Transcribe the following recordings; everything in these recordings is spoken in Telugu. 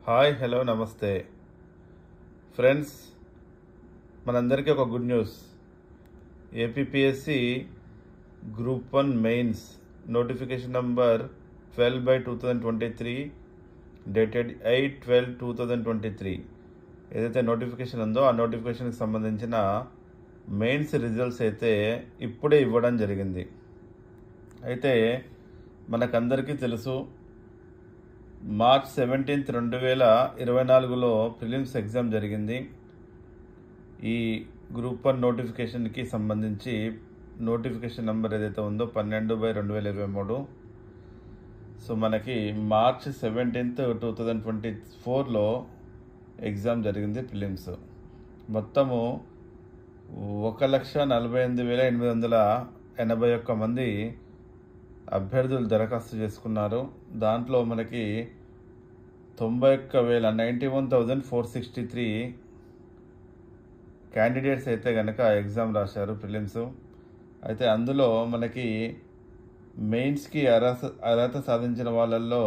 హాయ్ హలో నమస్తే ఫ్రెండ్స్, మనందరికీ ఒక good news. APPSC group 1 mains notification number 12/2023 dated 8/12/2023 ఏదైతే నోటిఫికేషన్ ఉందో ఆ నోటిఫికేషన్కి సంబంధించిన మెయిన్స్ రిజల్ట్స్ అయితే ఇప్పుడే ఇవ్వడం జరిగింది. అయితే మనకందరికీ తెలుసు, మార్చ్ 17, 2024లో ప్రిలిమ్స్ ఎగ్జామ్ జరిగింది. ఈ గ్రూప్ 1 నోటిఫికేషన్కి సంబంధించి నోటిఫికేషన్ నెంబర్ ఏదైతే ఉందో 12/2023. సో మనకి మార్చ్ 17, 2024లో ఎగ్జామ్ జరిగింది ప్రిలిమ్స్. మొత్తము 1,48,881 మంది అభ్యర్థులు దరఖాస్తు చేసుకున్నారు. దాంట్లో మనకి 91,463 క్యాండిడేట్స్ అయితే కనుక ఎగ్జామ్ రాశారు ప్రిలిమ్స్. అయితే అందులో మనకి మెయిన్స్కి అర్హత సాధించిన వాళ్ళల్లో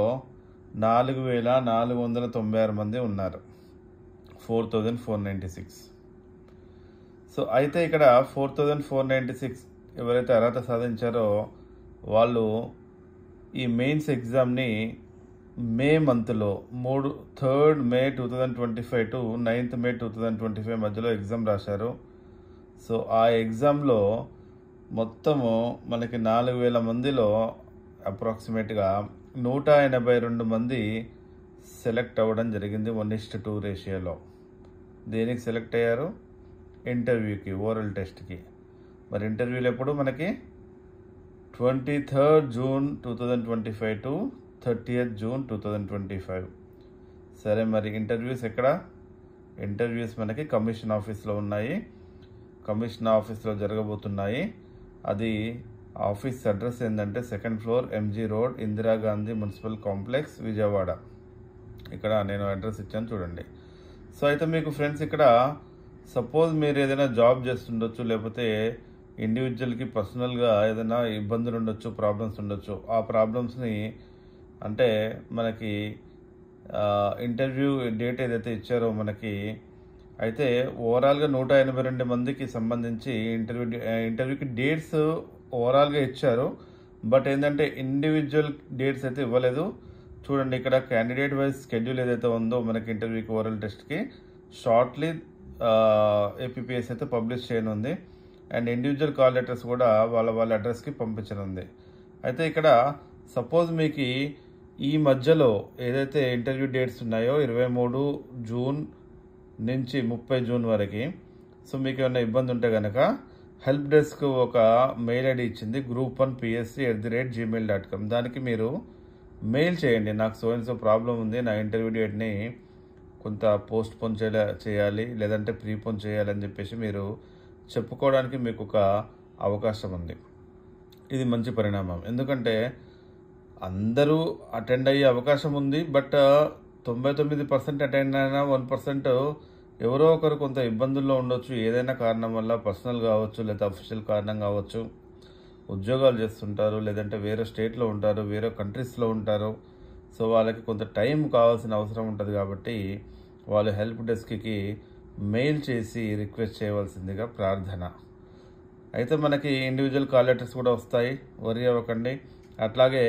4,496 మంది ఉన్నారు, 4,496. సో అయితే ఇక్కడ 4,496 ఎవరైతే అర్హత సాధించారో వాళ్ళు ఈ మెయిన్స్ ఎగ్జామ్ని మే మంత్లో 3rd May 2025 to 9th May 2025 మధ్యలో ఎగ్జామ్ రాశారు. సో ఆ ఎగ్జామ్లో మొత్తము మనకి 4,000 మందిలో అప్రాక్సిమేట్గా 182 మంది సెలెక్ట్ అవ్వడం జరిగింది 1:2 రేషియోలో. దేనికి సెలెక్ట్ అయ్యారు? ఇంటర్వ్యూకి, ఓరల్ టెస్ట్కి. మరి ఇంటర్వ్యూలు ఎప్పుడు? మనకి 23rd June 2025 to 30th June 2025. సరే, మరి ఇంటర్వ్యూస్ ఎక్కడ? ఇంటర్వ్యూస్ మనకి కమిషన్ ఆఫీస్లో ఉన్నాయి. కమిషన్ ఆఫీస్లో జరగబోతున్నాయి. అది ఆఫీస్ అడ్రస్ ఏంటంటే 2nd floor MG Road, Indira Gandhi municipal complex, Vijayawada. ఇక్కడ నేను అడ్రస్ ఇచ్చాను చూడండి. సో అయితే మీకు ఫ్రెండ్స్, ఇక్కడ సపోజ్ మీరు ఏదైనా జాబ్ చేస్తుండొచ్చు, లేకపోతే ఇండివిజువల్కి పర్సనల్గా ఏదైనా ఇబ్బందులు ఉండొచ్చు, ప్రాబ్లమ్స్ ఉండొచ్చు. ఆ ప్రాబ్లమ్స్ని అంటే మనకి ఇంటర్వ్యూ డేట్ ఏదైతే ఇచ్చారో మనకి, అయితే ఓవరాల్గా 182 మందికి సంబంధించి ఇంటర్వ్యూకి డేట్స్ ఓవరాల్గా ఇచ్చారు. బట్ ఏంటంటే ఇండివిజువల్ డేట్స్ అయితే ఇవ్వలేదు. చూడండి, ఇక్కడ క్యాండిడేట్ వైజ్ స్కెడ్యూల్ ఏదైతే ఉందో మనకి ఇంటర్వ్యూకి, ఓరల్ టెస్ట్కి షార్ట్లీ ఏపీపీఎస్ అయితే పబ్లిష్ చేయనుంది. అండ్ ఇండివిజువల్ కాల్ లెటర్స్ కూడా వాళ్ళ అడ్రస్కి పంపించనుంది. అయితే ఇక్కడ సపోజ్ మీకు ఈ మధ్యలో ఏదైతే ఇంటర్వ్యూ డేట్స్ ఉన్నాయో 23 జూన్ నుంచి 30 జూన్ వరకు, సో మీకు ఏమైనా ఇబ్బంది ఉంటే కనుక హెల్ప్ డెస్క్ ఒక మెయిల్ ఐడి ఇచ్చింది, group1psc@gmail.com. దానికి మీరు మెయిల్ చేయండి, నాకు సో ప్రాబ్లం ఉంది, నా ఇంటర్వ్యూ డేట్ని కొంత పోస్ట్ పోన్ చేయాలి, లేదంటే ప్రీపోన్ చేయాలని చెప్పేసి మీరు చెప్పుకోవడానికి మీకు ఒక అవకాశం ఉంది. ఇది మంచి పరిణామం, ఎందుకంటే అందరూ అటెండ్ అయ్యే అవకాశం ఉంది. బట్ 99% అటెండ్ అయినా 1% ఎవరో ఒకరు కొంత ఇబ్బందుల్లో ఉండొచ్చు, ఏదైనా కారణం వల్ల, పర్సనల్ కావచ్చు, లేదా అఫీషియల్ కారణం కావచ్చు. ఉద్యోగాలు చేస్తుంటారు, లేదంటే వేరే స్టేట్లో ఉంటారు, వేరే కంట్రీస్లో ఉంటారు. సో వాళ్ళకి కొంత టైం కావాల్సిన అవసరం ఉంటుంది. కాబట్టి వాళ్ళు హెల్ప్ డెస్క్కి మెయిల్ చేసి రిక్వెస్ట్ చేయవలసిందిగా ప్రార్థన. అయితే మనకి ఇండివిజువల్ కాల్ లెటర్స్ కూడా వస్తాయి, వరి అవ్వకండి. అట్లాగే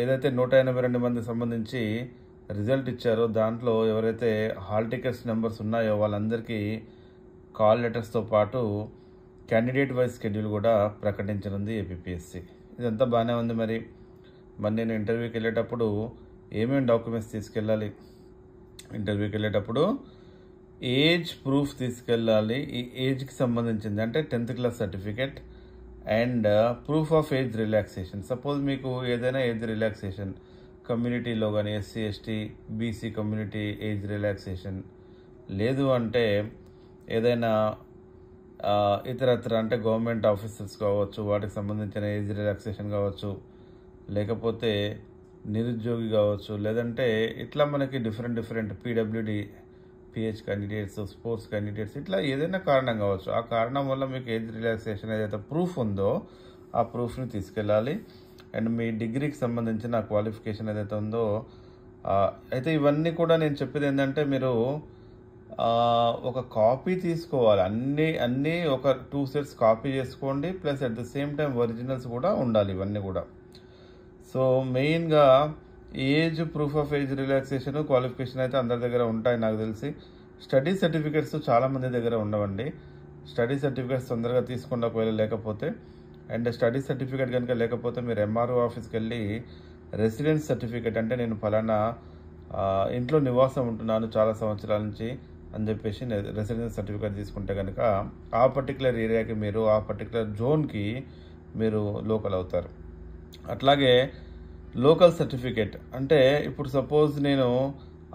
ఏదైతే 182 మంది సంబంధించి రిజల్ట్ ఇచ్చారో దాంట్లో ఎవరైతే హాల్ టికెట్స్ నెంబర్స్ ఉన్నాయో వాళ్ళందరికీ కాల్ లెటర్స్తో పాటు క్యాండిడేట్ వైజ్ స్కెడ్యూల్ కూడా ప్రకటించనుంది ఏపీపీఎస్సి. ఇదంతా బాగానే ఉంది. మరి నేను ఇంటర్వ్యూకి వెళ్ళేటప్పుడు ఏమేమి డాక్యుమెంట్స్ తీసుకెళ్ళాలి? ఇంటర్వ్యూకి వెళ్ళేటప్పుడు ఏజ్ ప్రూఫ్ తీసుకెళ్ళాలి. ఈ ఏజ్కి సంబంధించింది అంటే 10th class certificate and proof of age relaxation. Suppose మీకు ఏదైనా ఏజ్ రిలాక్సేషన్ కమ్యూనిటీలో కానీ, SC ST BC community age relaxation లేదు అంటే, ఏదైనా ఇతరత్ర అంటే గవర్నమెంట్ ఆఫీసర్స్ కావచ్చు, వాటికి సంబంధించిన ఏజ్ రిలాక్సేషన్ కావచ్చు, లేకపోతే నిరుద్యోగి కావచ్చు, లేదంటే ఇట్లా మనకి different PWD PH candidates, sports candidates, ఇట్లా ఏదైనా కారణం కావచ్చు. ఆ కారణం వల్ల మీకు ఏజ్ రిలాక్సేషన్ ఏదైతే ప్రూఫ్ ఉందో ఆ ప్రూఫ్ని తీసుకెళ్ళాలి. అండ్ మీ డిగ్రీకి సంబంధించిన క్వాలిఫికేషన్ ఏదైతే ఉందో అయితే ఇవన్నీ కూడా నేను చెప్పేది ఏంటంటే మీరు ఒక కాపీ తీసుకోవాలి. అన్నీ ఒక 2 సెట్స్ కాపీ చేసుకోండి. Plus at the same time originals కూడా ఉండాలి ఇవన్నీ కూడా. సో మెయిన్‌గా age, proof of age relaxation, qualification అయితే అందరి దగ్గర ఉంటాయి నాకు తెలిసి. స్టడీ సర్టిఫికేట్స్ చాలామంది దగ్గర ఉండవండి. స్టడీ సర్టిఫికేట్స్ తొందరగా తీసుకోండి ఒకవేళ లేకపోతే. అండ్ స్టడీ సర్టిఫికేట్ కనుక లేకపోతే మీరు ఎంఆర్ఓ ఆఫీస్కి వెళ్ళి రెసిడెన్స్ సర్టిఫికేట్, అంటే నేను ఫలానా ఇంట్లో నివాసం ఉంటున్నాను చాలా సంవత్సరాల నుంచి అని చెప్పేసి రెసిడెన్స్ సర్టిఫికేట్ తీసుకుంటే కనుక ఆ పర్టికులర్ ఏరియాకి మీరు, ఆ పర్టికులర్ జోన్కి మీరు లోకల్ అవుతారు. అట్లాగే లోకల్ సర్టిఫికేట్ అంటే ఇప్పుడు సపోజ్ నేను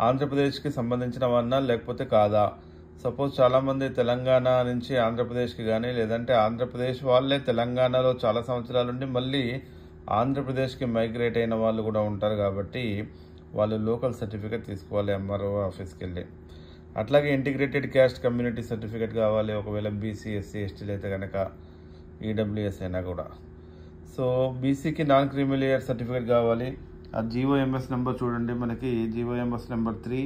ఆంధ్రప్రదేశ్కి సంబంధించిన వాడినా లేకపోతే కాదా. సపోజ్ చాలామంది తెలంగాణ నుంచి ఆంధ్రప్రదేశ్కి కానీ, లేదంటే ఆంధ్రప్రదేశ్ వాళ్ళే తెలంగాణలో చాలా సంవత్సరాల నుండి మళ్ళీ ఆంధ్రప్రదేశ్కి మైగ్రేట్ అయిన వాళ్ళు కూడా ఉంటారు కాబట్టి వాళ్ళు లోకల్ సర్టిఫికేట్ తీసుకోవాలి ఎంఆర్ఓ ఆఫీస్కి వెళ్ళి. అట్లాగే ఇంటిగ్రేటెడ్ క్యాస్ట్ కమ్యూనిటీ సర్టిఫికేట్ కావాలి ఒకవేళ బీసీ, ఎస్సీ, ఎస్టీలు అయితే కనుక, ఈడబ్ల్యూఎస్ అయినా కూడా. సో బీసీకి నాన్ క్రిమిలియర్ సర్టిఫికేట్ కావాలి. ఆ జీఓఎంఎస్ నెంబర్ చూడండి, మనకి GOMs number 3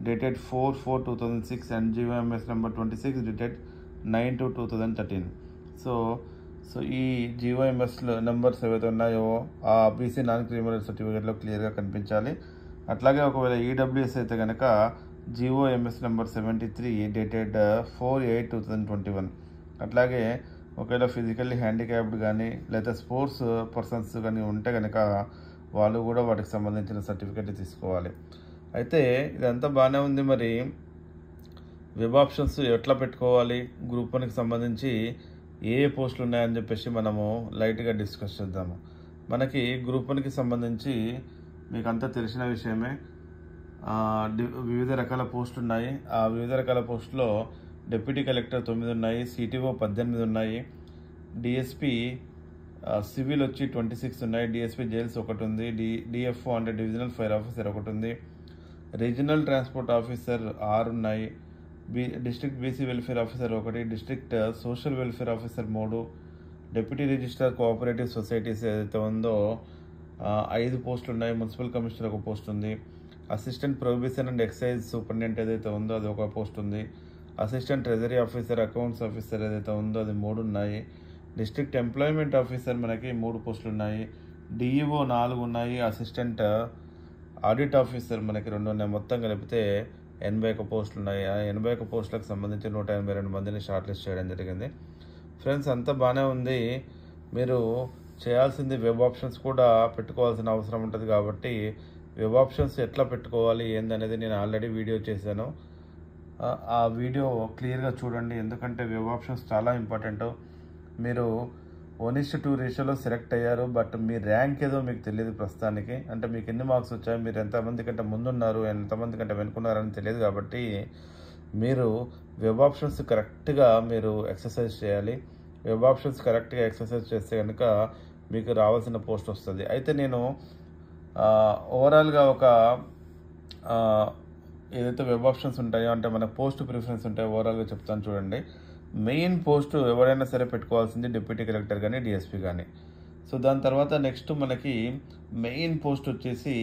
dated 4/4/2006 and GOMs number 26 dated 9/2/2013. So ఈ జీఓఎంఎస్ నెంబర్స్ ఏవైతే ఉన్నాయో ఆ బీసీ నాన్ క్రిమిలియర్ సర్టిఫికేట్లో క్లియర్గా కనిపించాలి. అట్లాగే ఒకవేళ ఈడబ్ల్యూఎస్ అయితే కనుక జీఓఎంఎస్ నెంబర్ 73 డేటెడ్ 4/8/2021. అట్లాగే ఒకవేళ ఫిజికల్లీ హ్యాండిక్యాప్డ్ కానీ లేదా స్పోర్ట్స్ పర్సన్స్ కానీ ఉంటే కనుక వాళ్ళు కూడా వాటికి సంబంధించిన సర్టిఫికేట్ తీసుకోవాలి. అయితే ఇదంతా బాగానే ఉంది. మరి వెబ్ ఆప్షన్స్ ఎట్లా పెట్టుకోవాలి, గ్రూప్ 1కి సంబంధించి ఏ పోస్టులు ఉన్నాయని చెప్పేసి మనము లైట్గా డిస్కస్ చేద్దాము. మనకి గ్రూప్ 1కి సంబంధించి మీకు అంతా తెలిసిన విషయమే. వివిధ రకాల పోస్టులు ఉన్నాయి. ఆ వివిధ రకాల పోస్టులో డిప్యూటీ కలెక్టర్ 9 ఉన్నాయి, సిటిఓ 18 ఉన్నాయి, డిఎస్పి సివిల్ వచ్చి 26 ఉన్నాయి, డిఎస్పి జైల్స్ 1 ఉంది, డిఎఫ్ఓ అంటే డివిజనల్ ఫైర్ ఆఫీసర్ 1 ఉంది, రీజనల్ ట్రాన్స్పోర్ట్ ఆఫీసర్ 6 ఉన్నాయి, district BC welfare officer 1, district social welfare officer 3, deputy registrar cooperative societies ఏదైతే ఉందో 5 పోస్టులు ఉన్నాయి, మున్సిపల్ కమిషనర్ 1 పోస్ట్ ఉంది, assistant prohibition and excise superintendent ఏదైతే ఉందో అది 1 పోస్ట్ ఉంది, assistant treasury officer, accounts officer ఏదైతే ఉందో అది 3 ఉన్నాయి, డిస్ట్రిక్ట్ ఎంప్లాయ్మెంట్ ఆఫీసర్ మనకి 3 పోస్టులు ఉన్నాయి, డిఈఓ 4 ఉన్నాయి, అసిస్టెంట్ ఆడిట్ ఆఫీసర్ మనకి 2 ఉన్నాయి. మొత్తం కలిపితే 81 పోస్టులు ఉన్నాయి. ఆ 81 పోస్టులకు సంబంధించి 182 మందిని షార్ట్ లిస్ట్ చేయడం జరిగింది. ఫ్రెండ్స్ అంతా బాగానే ఉంది. మీరు చేయాల్సింది వెబ్ ఆప్షన్స్ కూడా పెట్టుకోవాల్సిన అవసరం ఉంటుంది కాబట్టి వెబ్ ఆప్షన్స్ ఎట్లా పెట్టుకోవాలి ఏందనేది నేను ఆల్రెడీ వీడియో చేశాను. ఆ వీడియో క్లియర్గా చూడండి, ఎందుకంటే వెబ్ ఆప్షన్స్ చాలా ఇంపార్టెంట్. మీరు 1:2 రేషియోలో సెలెక్ట్ అయ్యారు, బట్ మీ ర్యాంక్ ఏదో మీకు తెలియదు ప్రస్తుతానికి. అంటే మీకు ఎన్ని మార్క్స్ వచ్చాయి, మీరు ఎంతమంది కంటే ముందున్నారు, ఎంతమంది కంటే వెనుకున్నారని తెలియదు. కాబట్టి మీరు వెబ్ ఆప్షన్స్ కరెక్ట్గా మీరు ఎక్సర్సైజ్ చేయాలి. వెబ్ ఆప్షన్స్ కరెక్ట్గా ఎక్సర్సైజ్ చేస్తే కనుక మీకు రావాల్సిన పోస్ట్ వస్తుంది. అయితే నేను ఓవరాల్గా ఒక ఏదైతే వెబ్ ఆప్షన్స్ ఉంటాయో అంటే మన పోస్ట్ ప్రిఫరెన్స్ ఉంటాయో ఓవరాల్గా చెప్తాను చూడండి. మెయిన్ పోస్ట్ ఎవరైనా సరే పెట్టుకోవాల్సింది డిప్యూటీ కలెక్టర్ కానీ డిఎస్పీ కానీ. సో దాని తర్వాత నెక్స్ట్ మనకి మెయిన్ పోస్ట్ వచ్చేసి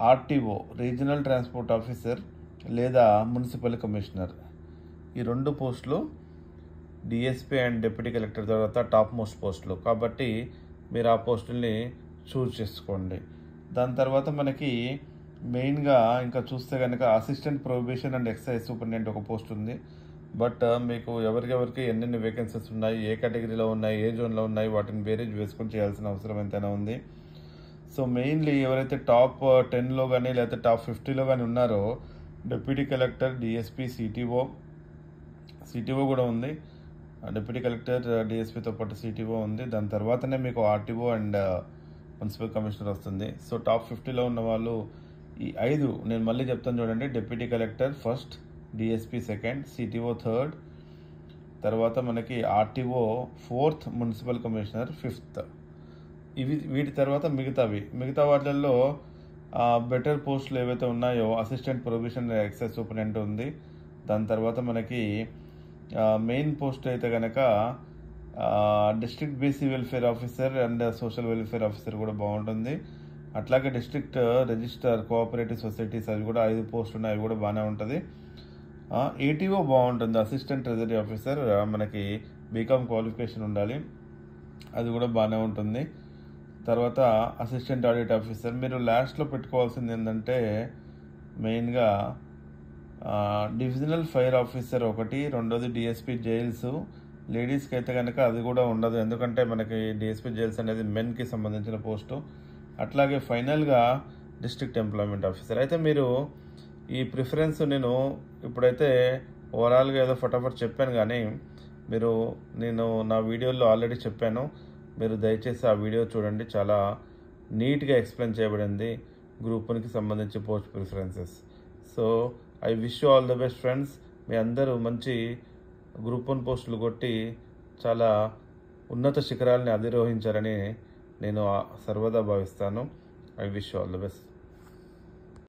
ఆర్టీఓ, రీజనల్ ట్రాన్స్పోర్ట్ ఆఫీసర్ లేదా మున్సిపల్ కమిషనర్. ఈ 2 పోస్టులు డిఎస్పీ అండ్ డిప్యూటీ కలెక్టర్ తర్వాత టాప్ మోస్ట్ పోస్టులు కాబట్టి మీరు ఆ పోస్టుల్ని చూజ్ చేసుకోండి. దాని తర్వాత మనకి మెయిన్గా ఇంకా చూస్తే కనుక assistant prohibition and excise superintendent 1 post ఉంది. బట్ మీకు ఎవరికి ఎన్నెన్ని వేకెన్సీస్ ఉన్నాయి, ఏ కేటగిరీలో ఉన్నాయి, ఏ జోన్లో ఉన్నాయి, వాటిని బేరేజ్ వేసుకొని చేయాల్సిన అవసరం ఎంతైనా ఉంది. సో మెయిన్లీ ఎవరైతే టాప్ 10లో కానీ లేకపోతే టాప్ 50లో కానీ ఉన్నారో డిప్యూటీ కలెక్టర్, డిఎస్పీ, సిటీఓ కూడా ఉంది. డిప్యూటీ కలెక్టర్ డిఎస్పీతో పాటు సిటీఓ ఉంది. దాని తర్వాతనే మీకు ఆర్టీఓ అండ్ మున్సిపల్ కమిషనర్ వస్తుంది. సో టాప్ 50లో ఉన్న వాళ్ళు ఈ 5 నేను మళ్ళీ చెప్తాను చూడండి. Deputy collector first, DSP second, CTO third, తర్వాత మనకి RTO 4th, municipal commissioner 5th. వీటి తర్వాత మిగతా వాటిల్లో బెటర్ పోస్టులు ఏవైతే ఉన్నాయో అసిస్టెంట్ ప్రొహిబిషన్ ఎక్సైజ్ సూపరింటెండెంట్ ఉంది. దాని తర్వాత మనకి మెయిన్ పోస్ట్ అయితే కనుక district BC welfare officer and social welfare officer కూడా బాగుంటుంది. అట్లాగే డిస్ట్రిక్ట్ రిజిస్టర్ కోఆపరేటివ్ సొసైటీస్ అవి కూడా 5 పోస్టులు ఉన్నాయి, అవి కూడా బాగానే ఉంటుంది. ఏటీఓ బాగుంటుంది, అసిస్టెంట్ ట్రెజరీ ఆఫీసర్, మనకి బీకామ్ క్వాలిఫికేషన్ ఉండాలి, అది కూడా బాగానే ఉంటుంది. తర్వాత అసిస్టెంట్ ఆడిట్ ఆఫీసర్ మీరు లాస్ట్లో పెట్టుకోవాల్సింది ఏంటంటే మెయిన్గా డివిజనల్ ఫైర్ ఆఫీసర్ ఒకటి, రెండోది డిఎస్పీ జైల్స్. లేడీస్కి అయితే కనుక అది కూడా ఉండదు, ఎందుకంటే మనకి డిఎస్పీ జైల్స్ అనేది మెన్కి సంబంధించిన పోస్టు. అట్లాగే ఫైనల్గా డిస్ట్రిక్ట్ ఎంప్లాయ్మెంట్ ఆఫీసర్. అయితే మీరు ఈ ప్రిఫరెన్స్ నేను ఇప్పుడైతే ఓవరాల్గా ఏదో ఫటాఫట్ చెప్పాను, కానీ నేను నా వీడియోలో ఆల్రెడీ చెప్పాను, మీరు దయచేసి ఆ వీడియో చూడండి. చాలా నీట్గా ఎక్స్ప్లెయిన్ చేయబడింది గ్రూప్ 1కి సంబంధించి post preferences. So I wish you all the best friends. మీ అందరూ మంచి గ్రూప్ 1 పోస్టులు కొట్టి చాలా ఉన్నత శిఖరాలని అధిరోహించారని నేను సర్వదా భావిస్తాను. I wish you all the best.